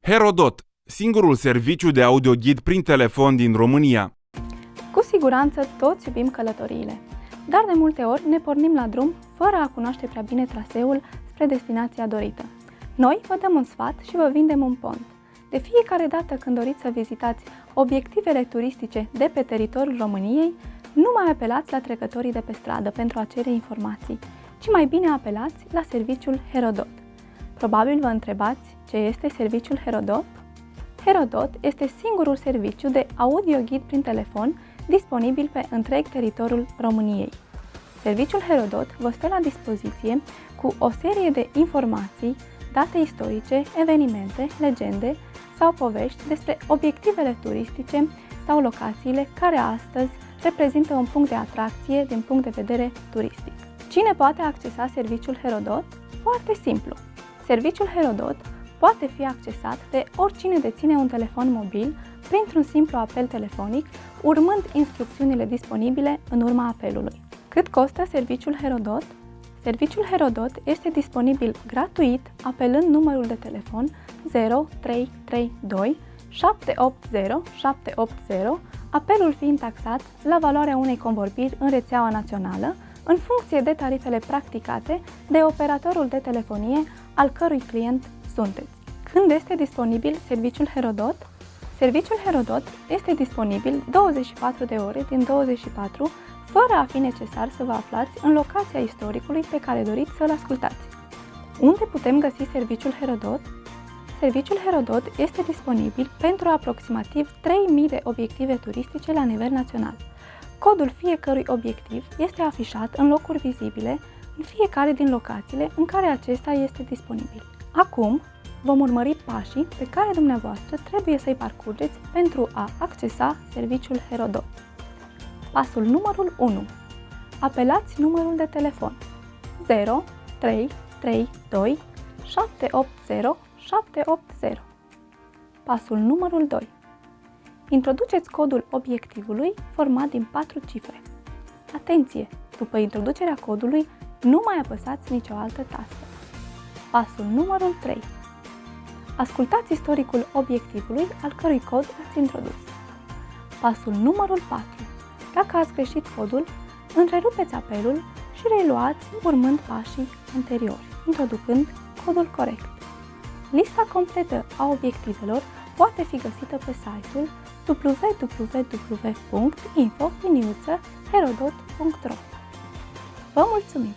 Herodot, singurul serviciu de audioghid prin telefon din România. Cu siguranță toți iubim călătoriile, dar de multe ori ne pornim la drum fără a cunoaște prea bine traseul spre destinația dorită. Noi vă dăm un sfat și vă vindem un pont. De fiecare dată când doriți să vizitați obiectivele turistice de pe teritoriul României, nu mai apelați la trecătorii de pe stradă pentru a cere informații, ci mai bine apelați la serviciul Herodot. Probabil vă întrebați ce este serviciul Herodot? Herodot este singurul serviciu de audioghid prin telefon disponibil pe întreg teritoriul României. Serviciul Herodot vă stă la dispoziție cu o serie de informații, date istorice, evenimente, legende sau povești despre obiectivele turistice sau locațiile care astăzi reprezintă un punct de atracție din punct de vedere turistic. Cine poate accesa serviciul Herodot? Foarte simplu! Serviciul Herodot poate fi accesat de oricine deține un telefon mobil printr-un simplu apel telefonic, urmând instrucțiunile disponibile în urma apelului. Cât costă serviciul Herodot? Serviciul Herodot este disponibil gratuit apelând numărul de telefon 0332 780 780, apelul fiind taxat la valoarea unei convorbiri în rețeaua națională, în funcție de tarifele practicate de operatorul de telefonie al cărui client sunteți. Când este disponibil serviciul Herodot? Serviciul Herodot este disponibil 24 de ore din 24, fără a fi necesar să vă aflați în locația istoricului pe care doriți să-l ascultați. Unde putem găsi serviciul Herodot? Serviciul Herodot este disponibil pentru aproximativ 3000 de obiective turistice la nivel național. Codul fiecărui obiectiv este afișat în locuri vizibile în fiecare din locațiile în care acesta este disponibil. Acum vom urmări pașii pe care dumneavoastră trebuie să-i parcurgeți pentru a accesa serviciul Herodot. Pasul numărul 1. Apelați numărul de telefon 0332 780 780. Pasul numărul 2. Introduceți codul obiectivului format din 4 cifre. Atenție! După introducerea codului, nu mai apăsați nicio altă tastă. Pasul numărul 3. Ascultați istoricul obiectivului al cărui cod ați introdus. Pasul numărul 4. Dacă ați greșit codul, întrerupeți apelul și reluați urmând pașii anteriori, introducând codul corect. Lista completă a obiectivelor poate fi găsită pe site-ul www.info.herodot.ro. Vă mulțumim!